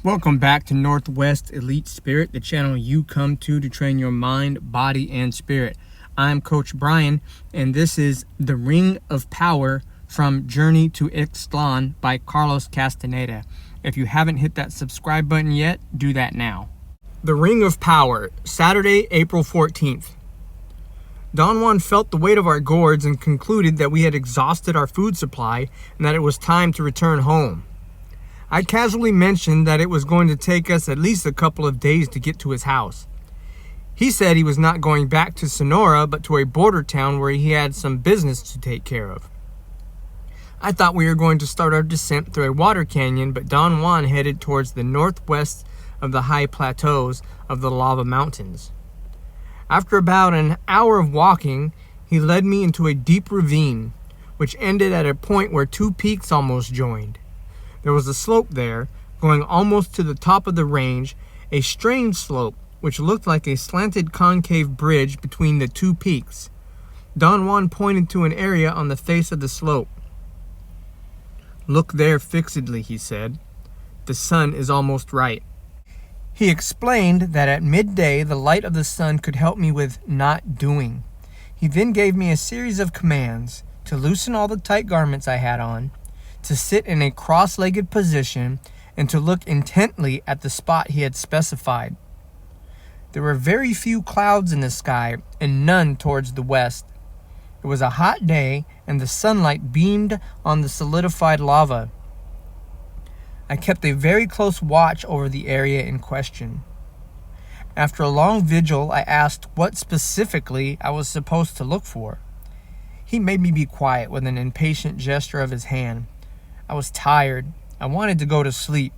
Welcome back to Northwest Elite Spirit, the channel you come to train your mind, body, and spirit. I'm Coach Brian, and this is The Ring of Power from Journey to Ixtlan by Carlos Castaneda. If you haven't hit that subscribe button yet, do that now. The Ring of Power, Saturday, April 14th. Don Juan felt the weight of our gourds and concluded that we had exhausted our food supply and that it was time to return home. I casually mentioned that it was going to take us at least a couple of days to get to his house. He said he was not going back to Sonora, but to a border town where he had some business to take care of. I thought we were going to start our descent through a water canyon, but Don Juan headed towards the northwest of the high plateaus of the lava mountains. After about an hour of walking, he led me into a deep ravine, which ended at a point where two peaks almost joined. There was a slope there, going almost to the top of the range, a strange slope, which looked like a slanted concave bridge between the two peaks. Don Juan pointed to an area on the face of the slope. "Look there fixedly," he said. "The sun is almost right." He explained that at midday the light of the sun could help me with not doing. He then gave me a series of commands to loosen all the tight garments I had on, to sit in a cross-legged position, and to look intently at the spot he had specified. There were very few clouds in the sky and none towards the west. It was a hot day and the sunlight beamed on the solidified lava. I kept a very close watch over the area in question. After a long vigil, I asked what specifically I was supposed to look for. He made me be quiet with an impatient gesture of his hand. I was tired. I wanted to go to sleep.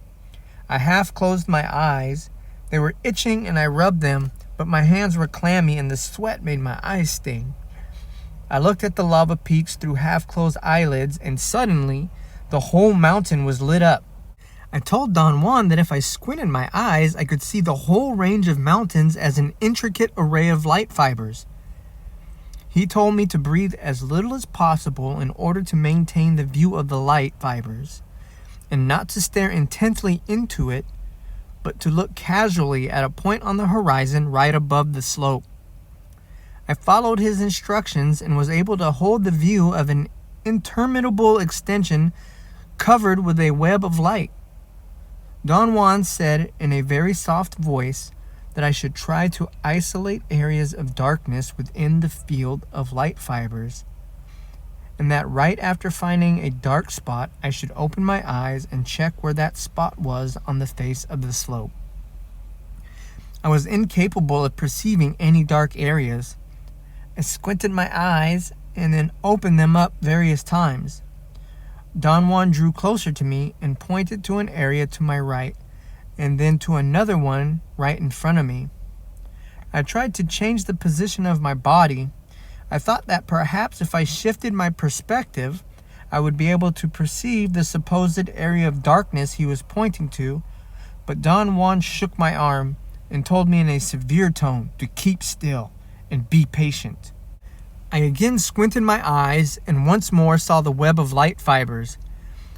I half closed my eyes. They were itching and I rubbed them, but my hands were clammy and the sweat made my eyes sting. I looked at the lava peaks through half-closed eyelids, and suddenly the whole mountain was lit up. I told Don Juan that if I squinted my eyes, I could see the whole range of mountains as an intricate array of light fibers. He told me to breathe as little as possible in order to maintain the view of the light fibers, and not to stare intently into it, but to look casually at a point on the horizon right above the slope. I followed his instructions and was able to hold the view of an interminable extension covered with a web of light. Don Juan said in a very soft voice that I should try to isolate areas of darkness within the field of light fibers, and that right after finding a dark spot, I should open my eyes and check where that spot was on the face of the slope. I was incapable of perceiving any dark areas. I squinted my eyes and then opened them up various times. Don Juan drew closer to me and pointed to an area to my right, and then to another one right in front of me. I tried to change the position of my body. I thought that perhaps if I shifted my perspective, I would be able to perceive the supposed area of darkness he was pointing to, but Don Juan shook my arm and told me in a severe tone to keep still and be patient. I again squinted my eyes and once more saw the web of light fibers.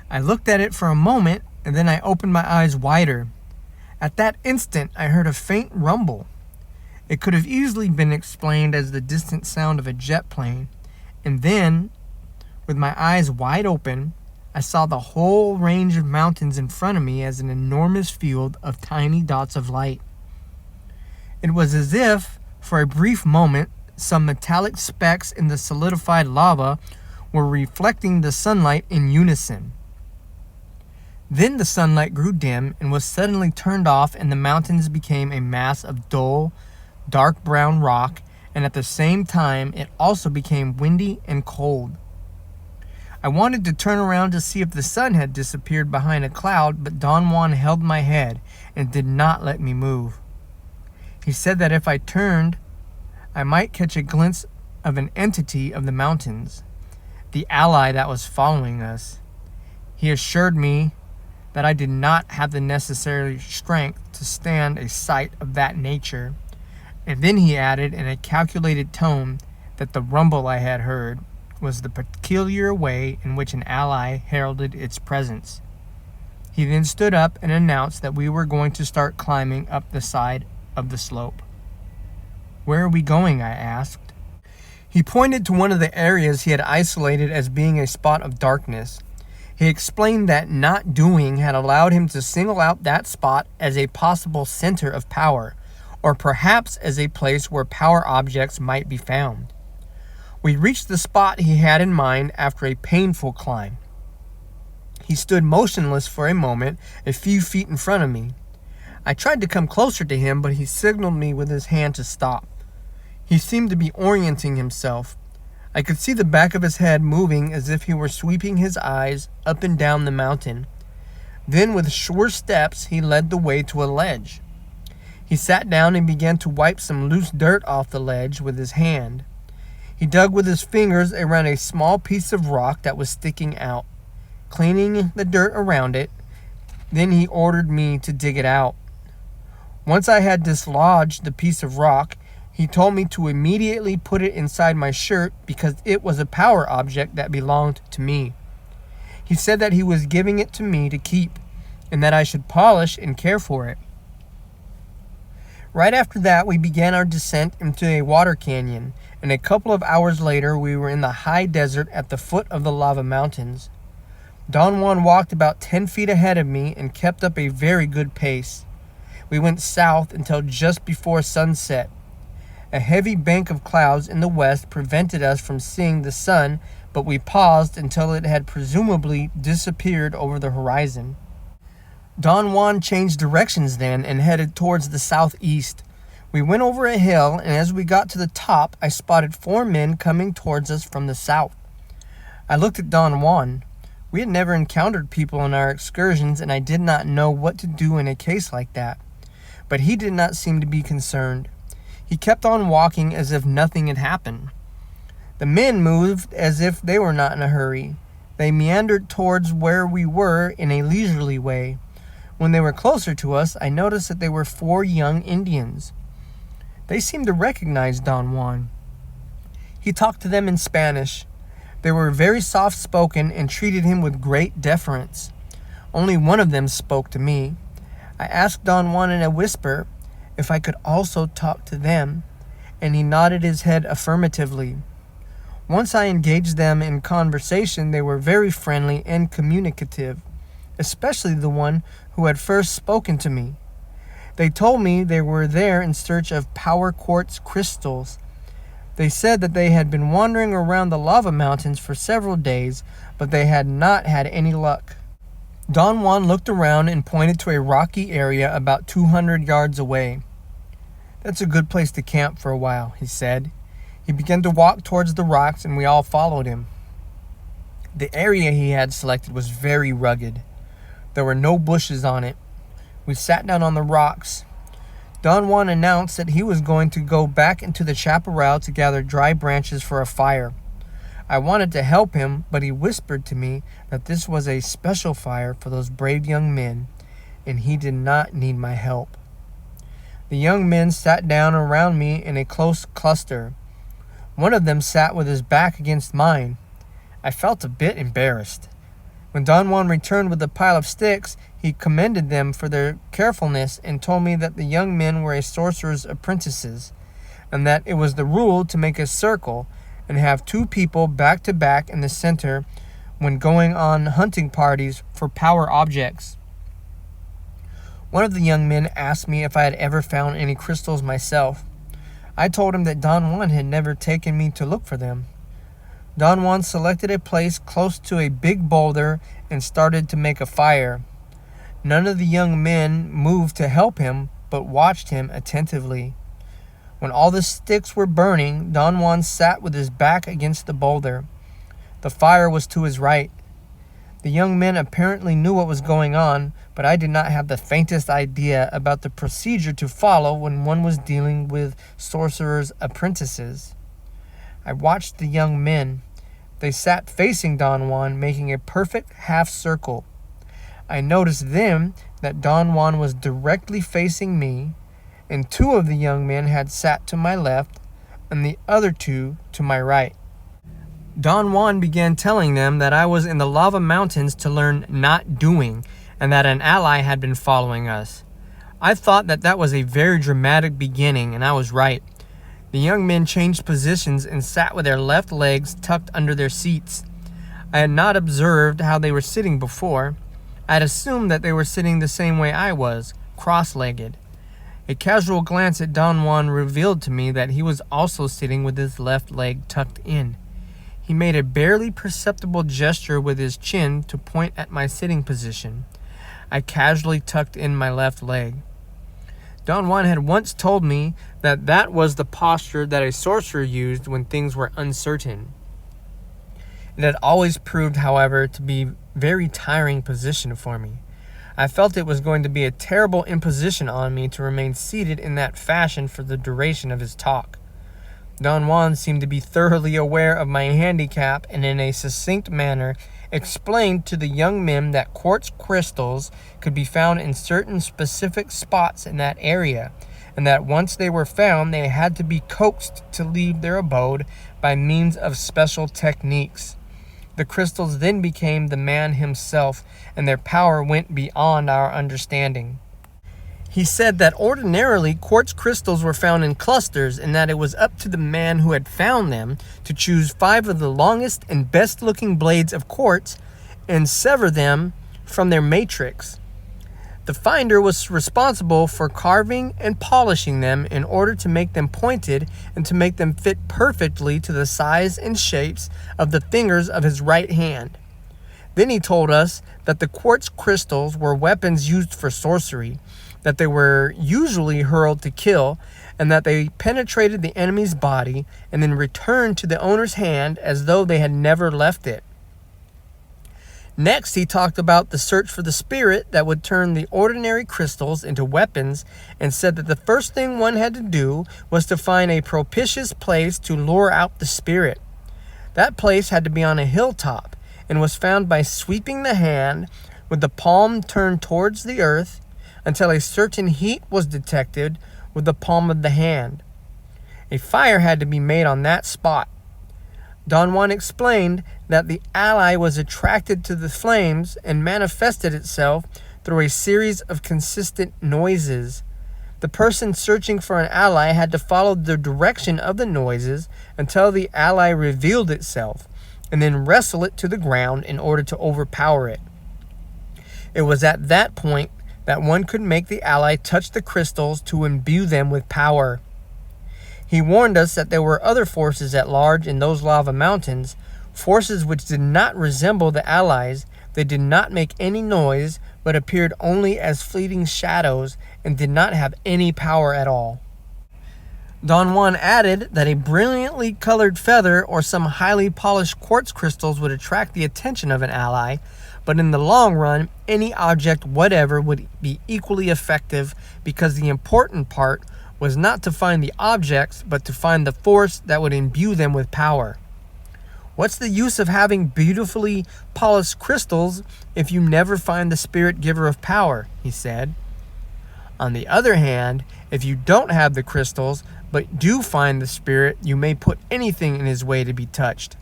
I looked at it for a moment and then I opened my eyes wider. At that instant, I heard a faint rumble. It could have easily been explained as the distant sound of a jet plane. And then, with my eyes wide open, I saw the whole range of mountains in front of me as an enormous field of tiny dots of light. It was as if, for a brief moment, some metallic specks in the solidified lava were reflecting the sunlight in unison. Then the sunlight grew dim and was suddenly turned off, and the mountains became a mass of dull, dark brown rock, and at the same time it also became windy and cold. I wanted to turn around to see if the sun had disappeared behind a cloud, but Don Juan held my head and did not let me move. He said that if I turned, I might catch a glimpse of an entity of the mountains, the ally that was following us. He assured me that I did not have the necessary strength to stand a sight of that nature, and then he added in a calculated tone that the rumble I had heard was the peculiar way in which an ally heralded its presence. He then stood up and announced that we were going to start climbing up the side of the slope. "Where are we going?" I asked. He pointed to one of the areas he had isolated as being a spot of darkness. He explained that not doing had allowed him to single out that spot as a possible center of power, or perhaps as a place where power objects might be found. We reached the spot he had in mind after a painful climb. He stood motionless for a moment, a few feet in front of me. I tried to come closer to him, but he signaled me with his hand to stop. He seemed to be orienting himself. I could see the back of his head moving as if he were sweeping his eyes up and down the mountain. Then, with sure steps, he led the way to a ledge. He sat down and began to wipe some loose dirt off the ledge with his hand. He dug with his fingers around a small piece of rock that was sticking out, cleaning the dirt around it. Then he ordered me to dig it out. Once I had dislodged the piece of rock, he told me to immediately put it inside my shirt because it was a power object that belonged to me. He said that he was giving it to me to keep and that I should polish and care for it. Right after that, we began our descent into a water canyon, and a couple of hours later, we were in the high desert at the foot of the lava mountains. Don Juan walked about 10 feet ahead of me and kept up a very good pace. We went south until just before sunset. A heavy bank of clouds in the west prevented us from seeing the sun, but we paused until it had presumably disappeared over the horizon. Don Juan changed directions then and headed towards the southeast. We went over a hill, and as we got to the top, I spotted 4 men coming towards us from the south. I looked at Don Juan. We had never encountered people on our excursions, and I did not know what to do in a case like that. But he did not seem to be concerned. He kept on walking as if nothing had happened. The men moved as if they were not in a hurry. They meandered towards where we were in a leisurely way. When they were closer to us, I noticed that they were 4 young Indians. They seemed to recognize Don Juan. He talked to them in Spanish. They were very soft-spoken and treated him with great deference. Only one of them spoke to me. I asked Don Juan in a whisper if I could also talk to them, and he nodded his head affirmatively. Once I engaged them in conversation, they were very friendly and communicative, especially the one who had first spoken to me. They told me they were there in search of power quartz crystals. They said that they had been wandering around the lava mountains for several days, but they had not had any luck. Don Juan looked around and pointed to a rocky area about 200 yards away. "That's a good place to camp for a while," he said. He began to walk towards the rocks, and we all followed him. The area he had selected was very rugged. There were no bushes on it. We sat down on the rocks. Don Juan announced that he was going to go back into the chaparral to gather dry branches for a fire. I wanted to help him, but he whispered to me that this was a special fire for those brave young men, and he did not need my help. The young men sat down around me in a close cluster. One of them sat with his back against mine. I felt a bit embarrassed. When Don Juan returned with a pile of sticks, he commended them for their carefulness and told me that the young men were a sorcerer's apprentices, and that it was the rule to make a circle and have 2 people back to back in the center when going on hunting parties for power objects. One of the young men asked me if I had ever found any crystals myself. I told him that Don Juan had never taken me to look for them. Don Juan selected a place close to a big boulder and started to make a fire. None of the young men moved to help him, but watched him attentively. When all the sticks were burning, Don Juan sat with his back against the boulder. The fire was to his right. The young men apparently knew what was going on, but I did not have the faintest idea about the procedure to follow when one was dealing with sorcerer's apprentices. I watched the young men. They sat facing Don Juan, making a perfect half circle. I noticed then that Don Juan was directly facing me, and 2 of the young men had sat to my left, and the other 2 to my right. Don Juan began telling them that I was in the lava mountains to learn not doing, and that an ally had been following us. I thought that was a very dramatic beginning, and I was right. The young men changed positions and sat with their left legs tucked under their seats. I had not observed how they were sitting before. I had assumed that they were sitting the same way I was, cross-legged. A casual glance at Don Juan revealed to me that he was also sitting with his left leg tucked in. He made a barely perceptible gesture with his chin to point at my sitting position. I casually tucked in my left leg. Don Juan had once told me that was the posture that a sorcerer used when things were uncertain. It had always proved, however, to be a very tiring position for me. I felt it was going to be a terrible imposition on me to remain seated in that fashion for the duration of his talk. Don Juan seemed to be thoroughly aware of my handicap and in a succinct manner explained to the young men that quartz crystals could be found in certain specific spots in that area, and that once they were found, they had to be coaxed to leave their abode by means of special techniques. The crystals then became the man himself, and their power went beyond our understanding. He said that ordinarily quartz crystals were found in clusters, and that it was up to the man who had found them to choose 5 of the longest and best-looking blades of quartz and sever them from their matrix. The finder was responsible for carving and polishing them in order to make them pointed and to make them fit perfectly to the size and shapes of the fingers of his right hand. Then he told us that the quartz crystals were weapons used for sorcery, that they were usually hurled to kill, and that they penetrated the enemy's body and then returned to the owner's hand as though they had never left it. Next, he talked about the search for the spirit that would turn the ordinary crystals into weapons, and said that the first thing one had to do was to find a propitious place to lure out the spirit. That place had to be on a hilltop, and was found by sweeping the hand with the palm turned towards the earth until a certain heat was detected with the palm of the hand. A fire had to be made on that spot. Don Juan explained that the ally was attracted to the flames and manifested itself through a series of consistent noises. The person searching for an ally had to follow the direction of the noises until the ally revealed itself, and then wrestle it to the ground in order to overpower it. It was at that point that one could make the ally touch the crystals to imbue them with power. He warned us that there were other forces at large in those lava mountains, forces which did not resemble the allies. They did not make any noise, but appeared only as fleeting shadows and did not have any power at all. Don Juan added that a brilliantly colored feather or some highly polished quartz crystals would attract the attention of an ally, but in the long run, any object whatever would be equally effective, because the important part was not to find the objects, but to find the force that would imbue them with power. What's the use of having beautifully polished crystals if you never find the spirit giver of power? He said. On the other hand, if you don't have the crystals, but do find the spirit, you may put anything in his way to be touched.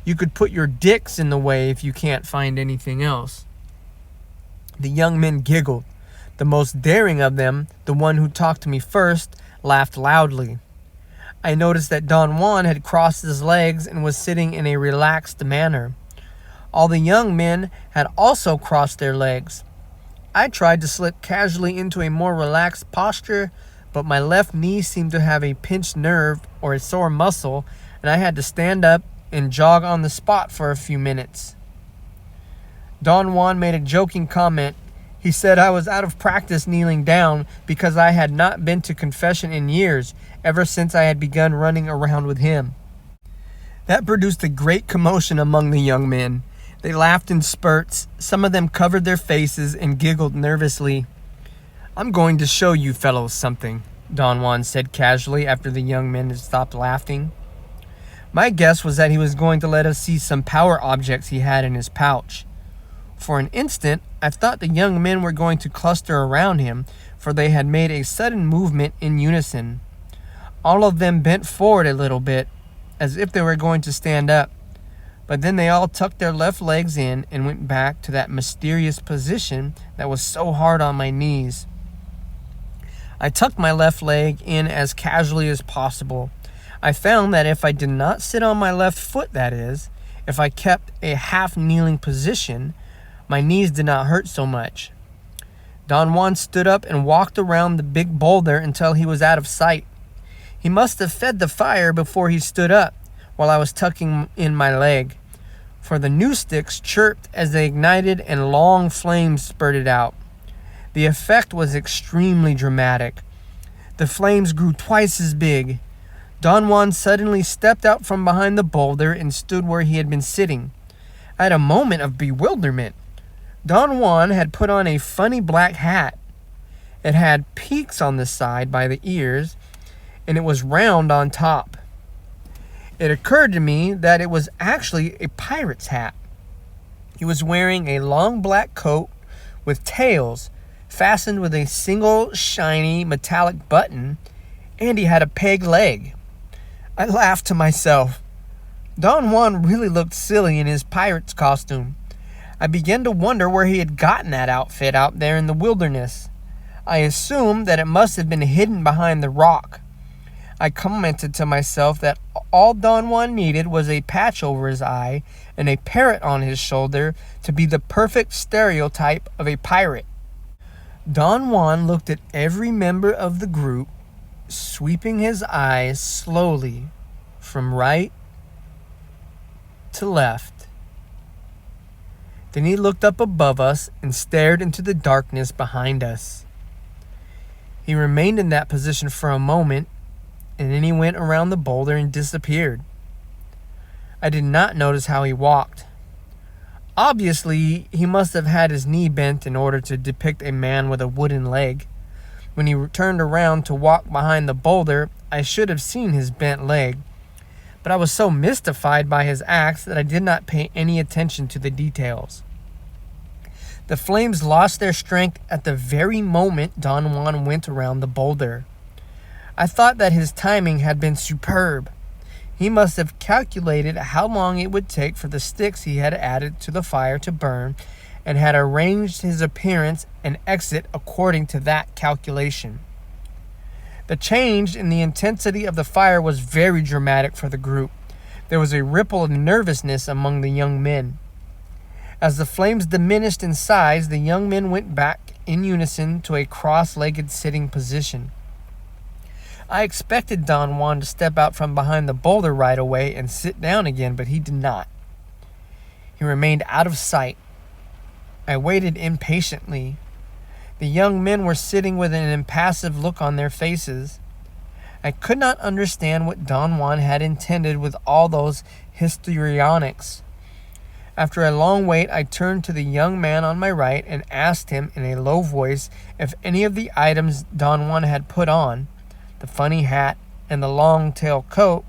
You could put your dicks in the way if you can't find anything else. The young men giggled. The most daring of them, the one who talked to me first, laughed loudly. I noticed that Don Juan had crossed his legs and was sitting in a relaxed manner. All the young men had also crossed their legs. I tried to slip casually into a more relaxed posture, but my left knee seemed to have a pinched nerve or a sore muscle, and I had to stand up and jog on the spot for a few minutes. Don Juan made a joking comment. He said I was out of practice kneeling down because I had not been to confession in years, ever since I had begun running around with him. That produced a great commotion among the young men. They laughed in spurts. Some of them covered their faces and giggled nervously. "I'm going to show you fellows something," Don Juan said casually after the young men had stopped laughing. My guess was that he was going to let us see some power objects he had in his pouch. For an instant, I thought the young men were going to cluster around him, for they had made a sudden movement in unison. All of them bent forward a little bit, as if they were going to stand up. But then they all tucked their left legs in and went back to that mysterious position that was so hard on my knees. I tucked my left leg in as casually as possible. I found that if I did not sit on my left foot, that is, if I kept a half-kneeling position, my knees did not hurt so much. Don Juan stood up and walked around the big boulder until he was out of sight. He must have fed the fire before he stood up while I was tucking in my leg, for the new sticks chirped as they ignited and long flames spurted out. The effect was extremely dramatic. The flames grew twice as big. Don Juan suddenly stepped out from behind the boulder and stood where he had been sitting. I had a moment of bewilderment. Don Juan had put on a funny black hat. It had peaks on the side by the ears, and it was round on top. It occurred to me that it was actually a pirate's hat. He was wearing a long black coat with tails fastened with a single shiny metallic button, and he had a peg leg. I laughed to myself. Don Juan really looked silly in his pirate's costume. I began to wonder where he had gotten that outfit out there in the wilderness. I assumed that it must have been hidden behind the rock. I commented to myself that all Don Juan needed was a patch over his eye and a parrot on his shoulder to be the perfect stereotype of a pirate. Don Juan looked at every member of the group, sweeping his eyes slowly from right to left. Then he looked up above us and stared into the darkness behind us. He remained in that position for a moment, and then he went around the boulder and disappeared. I did not notice how he walked. Obviously, he must have had his knee bent in order to depict a man with a wooden leg. When he turned around to walk behind the boulder, I should have seen his bent leg, but I was so mystified by his acts that I did not pay any attention to the details. The flames lost their strength at the very moment Don Juan went around the boulder. I thought that his timing had been superb. He must have calculated how long it would take for the sticks he had added to the fire to burn, and had arranged his appearance and exit according to that calculation. The change in the intensity of the fire was very dramatic for the group. There was a ripple of nervousness among the young men. As the flames diminished in size, the young men went back in unison to a cross-legged sitting position. I expected Don Juan to step out from behind the boulder right away and sit down again, but he did not. He remained out of sight. I waited impatiently. The young men were sitting with an impassive look on their faces. I could not understand what Don Juan had intended with all those histrionics. After a long wait, I turned to the young man on my right and asked him in a low voice if any of the items Don Juan had put on, the funny hat and the long tail coat,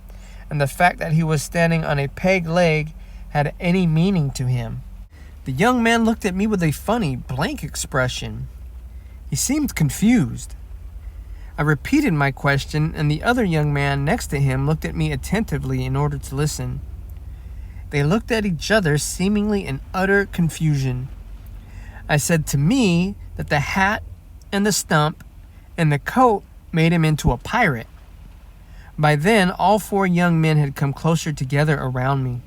and the fact that he was standing on a peg leg, had any meaning to him. The young man looked at me with a funny, blank expression. He seemed confused. I repeated my question, and the other young man next to him looked at me attentively in order to listen. They looked at each other, seemingly in utter confusion. I said to me that the hat and the stump and the coat made him into a pirate. By then, all four young men had come closer together around me.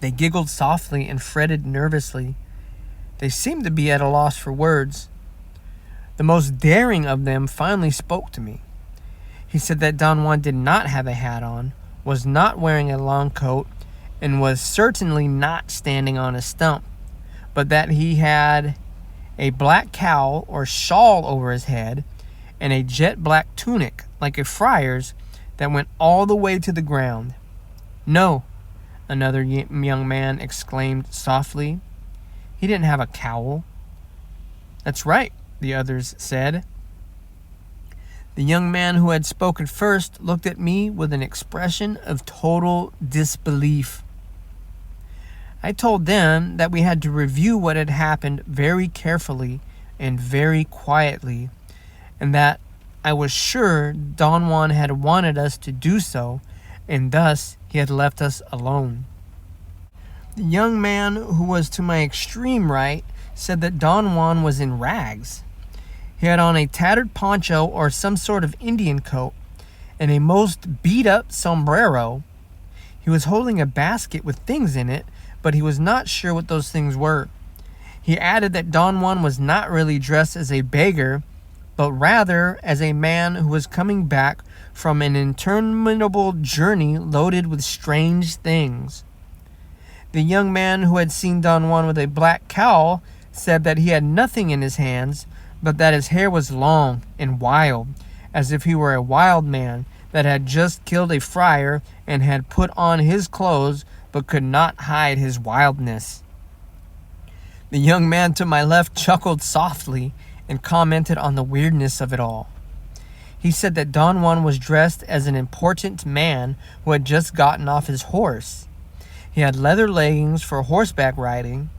They giggled softly and fretted nervously. They seemed to be at a loss for words. The most daring of them finally spoke to me. He said that Don Juan did not have a hat on, was not wearing a long coat, and was certainly not standing on a stump, but that he had a black cowl or shawl over his head and a jet black tunic like a friar's that went all the way to the ground. "No," another young man exclaimed softly. "He didn't have a cowl." "That's right," the others said. The young man who had spoken first looked at me with an expression of total disbelief. I told them that we had to review what had happened very carefully and very quietly, and that I was sure Don Juan had wanted us to do so, and thus he had left us alone. The young man who was to my extreme right said that Don Juan was in rags. He had on a tattered poncho or some sort of Indian coat and a most beat-up sombrero. He was holding a basket with things in it, but he was not sure what those things were. He added that Don Juan was not really dressed as a beggar, but rather as a man who was coming back from an interminable journey loaded with strange things. The young man who had seen Don Juan with a black cowl said that he had nothing in his hands, but that his hair was long and wild, as if he were a wild man that had just killed a friar and had put on his clothes but could not hide his wildness. The young man to my left chuckled softly and commented on the weirdness of it all. He said that Don Juan was dressed as an important man who had just gotten off his horse. He had leather leggings for horseback riding,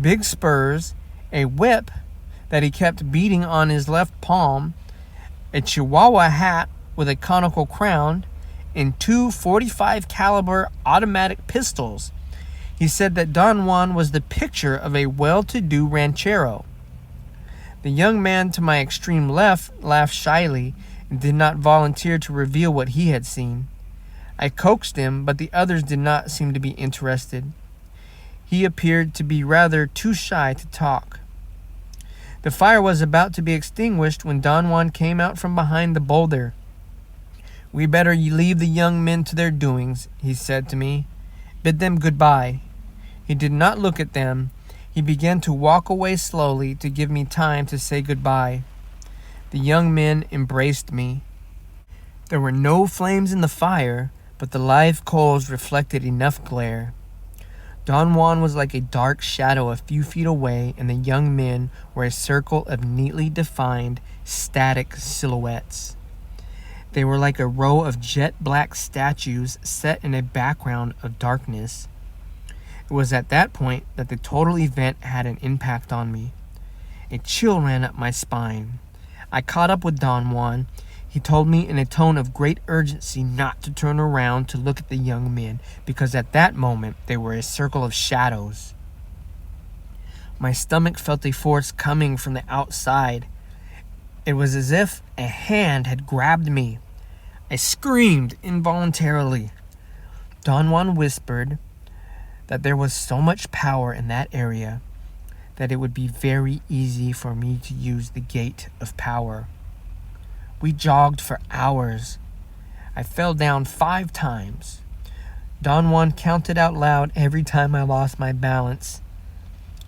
big spurs, a whip that he kept beating on his left palm, a Chihuahua hat with a conical crown, and two .45 caliber automatic pistols. He said that Don Juan was the picture of a well-to-do ranchero. The young man to my extreme left laughed shyly and did not volunteer to reveal what he had seen. I coaxed him, but the others did not seem to be interested. He appeared to be rather too shy to talk. The fire was about to be extinguished when Don Juan came out from behind the boulder. "We better leave the young men to their doings," he said to me. "Bid them goodbye." He did not look at them. He began to walk away slowly to give me time to say goodbye. The young men embraced me. There were no flames in the fire, but the live coals reflected enough glare. Don Juan was like a dark shadow a few feet away, and the young men were a circle of neatly defined, static silhouettes. They were like a row of jet-black statues set in a background of darkness. It was at that point that the total event had an impact on me. A chill ran up my spine. I caught up with Don Juan. He told me in a tone of great urgency not to turn around to look at the young men, because at that moment they were a circle of shadows. My stomach felt a force coming from the outside. It was as if a hand had grabbed me. I screamed involuntarily. Don Juan whispered that there was so much power in that area that it would be very easy for me to use the gate of power. We jogged for hours. I fell down 5 times. Don Juan counted out loud every time I lost my balance.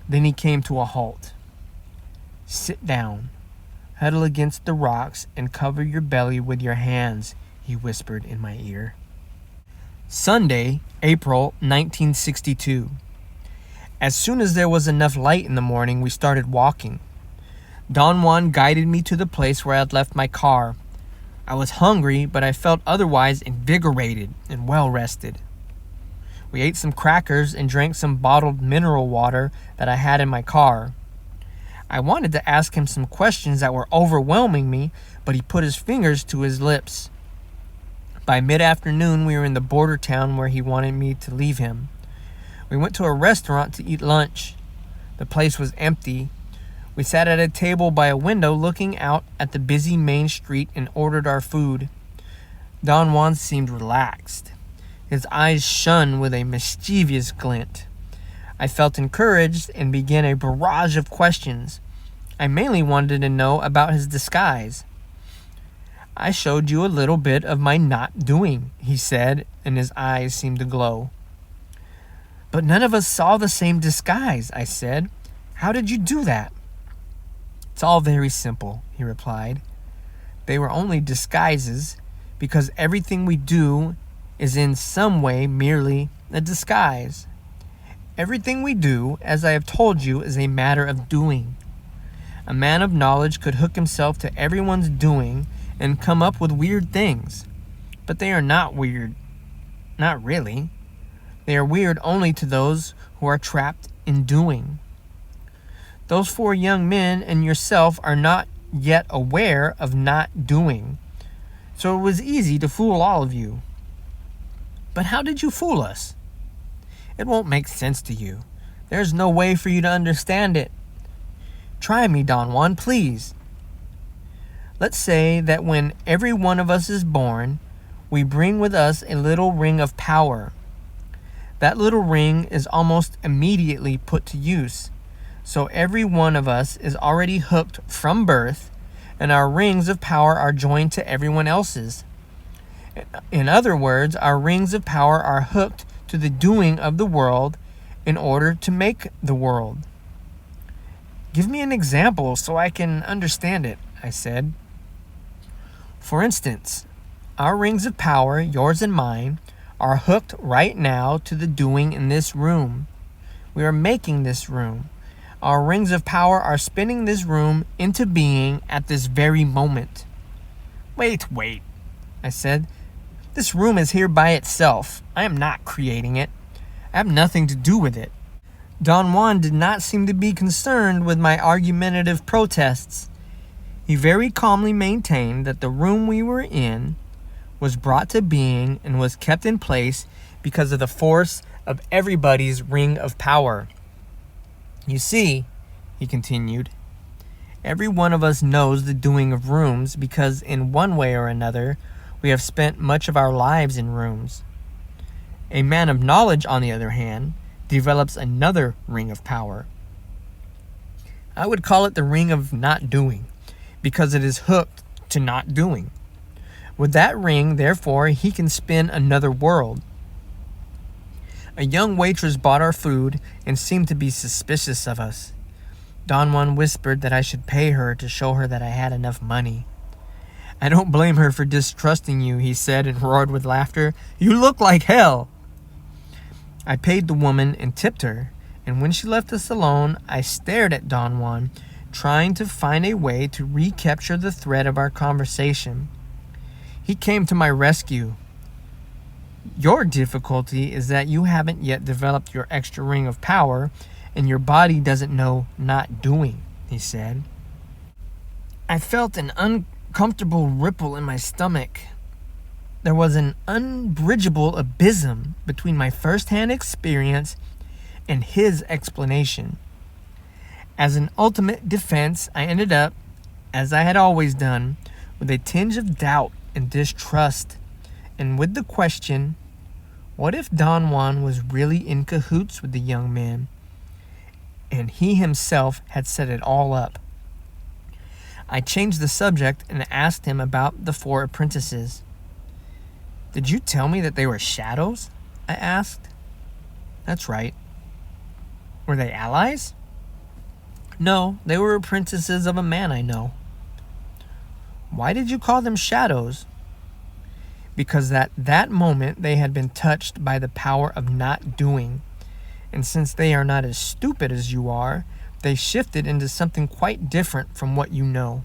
Then he came to a halt. "Sit down. Huddle against the rocks and cover your belly with your hands," he whispered in my ear. Sunday, April 1962. As soon as there was enough light in the morning, we started walking. Don Juan guided me to the place where I had left my car. I was hungry, but I felt otherwise invigorated and well rested. We ate some crackers and drank some bottled mineral water that I had in my car. I wanted to ask him some questions that were overwhelming me, but he put his fingers to his lips. By mid-afternoon, we were in the border town where he wanted me to leave him. We went to a restaurant to eat lunch. The place was empty. We sat at a table by a window looking out at the busy main street and ordered our food. Don Juan seemed relaxed. His eyes shone with a mischievous glint. I felt encouraged and began a barrage of questions. I mainly wanted to know about his disguise. "I showed you a little bit of my not doing," he said, and his eyes seemed to glow. "But none of us saw the same disguise," I said. "How did you do that?" "It's all very simple," he replied. "They were only disguises because everything we do is in some way merely a disguise. Everything we do, as I have told you, is a matter of doing. A man of knowledge could hook himself to everyone's doing and come up with weird things. But they are not weird. Not really. They are weird only to those who are trapped in doing. Those 4 young men and yourself are not yet aware of not doing. So it was easy to fool all of you." "But how did you fool us?" It won't make sense to you. There's no way for you to understand it. Try me, Don Juan, please. Let's say that when every one of us is born, we bring with us a little ring of power. That little ring is almost immediately put to use. So every one of us is already hooked from birth, and our rings of power are joined to everyone else's. In other words, our rings of power are hooked to the doing of the world in order to make the world. Give me an example so I can understand it, I said. For instance, our rings of power, yours and mine, are hooked right now to the doing in this room. We are making this room. Our rings of power are spinning this room into being at this very moment. Wait, I said. This room is here by itself. I am not creating it. I have nothing to do with it. Don Juan did not seem to be concerned with my argumentative protests. He very calmly maintained that the room we were in was brought to being and was kept in place because of the force of everybody's ring of power. You see, he continued, every one of us knows the doing of rooms because in one way or another we have spent much of our lives in rooms. A man of knowledge, on the other hand, develops another ring of power. I would call it the ring of not doing, because it is hooked to not doing. With that ring, therefore, he can spin another world. A young waitress bought our food and seemed to be suspicious of us. Don Juan whispered that I should pay her to show her that I had enough money. I don't blame her for distrusting you, he said and roared with laughter. You look like hell. I paid the woman and tipped her, and when she left us alone, I stared at Don Juan, trying to find a way to recapture the thread of our conversation. He came to my rescue. Your difficulty is that you haven't yet developed your extra ring of power, and your body doesn't know not doing, he said. I felt an uncomfortable ripple in my stomach. There was an unbridgeable abysm between my first-hand experience and his explanation. As an ultimate defense, I ended up, as I had always done, with a tinge of doubt and distrust, and with the question, what if Don Juan was really in cahoots with the young man, and he himself had set it all up? I changed the subject and asked him about the 4 apprentices. Did you tell me that they were shadows? I asked. That's right. Were they allies? No, they were apprentices of a man I know. Why did you call them shadows? Because at that moment they had been touched by the power of not doing, and since they are not as stupid as you are, they shifted into something quite different from what you know.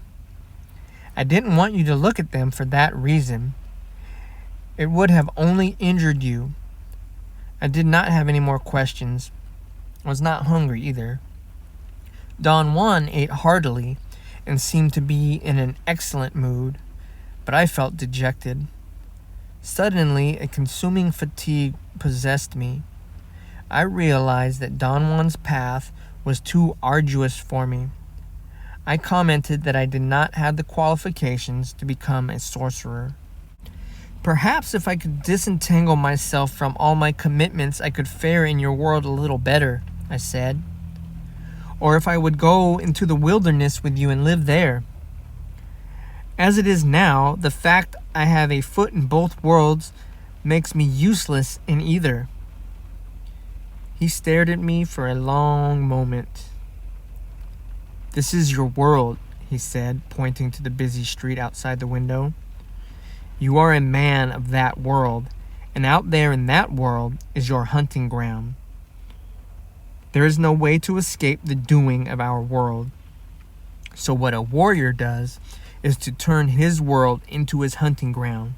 I didn't want you to look at them for that reason. It would have only injured you. I did not have any more questions. I was not hungry either. Don Juan ate heartily and seemed to be in an excellent mood, but I felt dejected. Suddenly, a consuming fatigue possessed me. I realized that Don Juan's path was too arduous for me. I commented that I did not have the qualifications to become a sorcerer. Perhaps if I could disentangle myself from all my commitments, I could fare in your world a little better, I said. Or if I would go into the wilderness with you and live there. As it is now, the fact I have a foot in both worlds makes me useless in either. He stared at me for a long moment. This is your world, he said, pointing to the busy street outside the window. You are a man of that world, and out there in that world is your hunting ground. There is no way to escape the doing of our world. So what a warrior does is to turn his world into his hunting ground.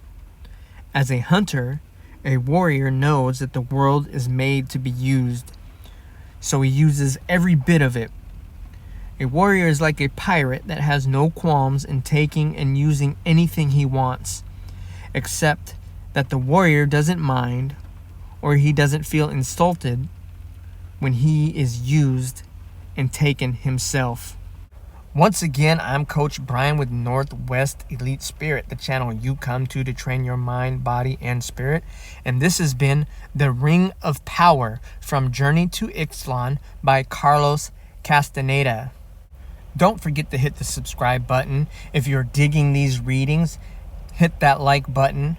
As a hunter, a warrior knows that the world is made to be used, so he uses every bit of it. A warrior is like a pirate that has no qualms in taking and using anything he wants, except that the warrior doesn't mind, or he doesn't feel insulted when he is used and taken himself. Once again, I'm Coach Brian with Northwest Elite Spirit, the channel you come to train your mind, body, and spirit. And this has been The Ring of Power from Journey to Ixtlan by Carlos Castaneda. Don't forget to hit the subscribe button. If you're digging these readings, hit that like button,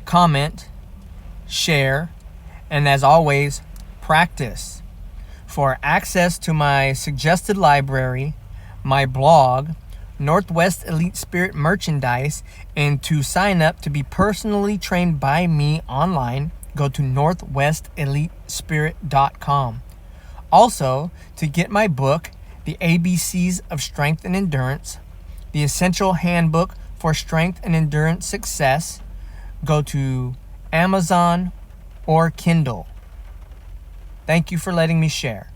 comment, share, and as always, practice. For access to my suggested library, my blog, Northwest Elite Spirit merchandise, and to sign up to be personally trained by me online, go to northwestelitespirit.com. Also, to get my book, The ABCs of Strength and Endurance, the Essential Handbook for Strength and Endurance Success, go to Amazon or Kindle. Thank you for letting me share.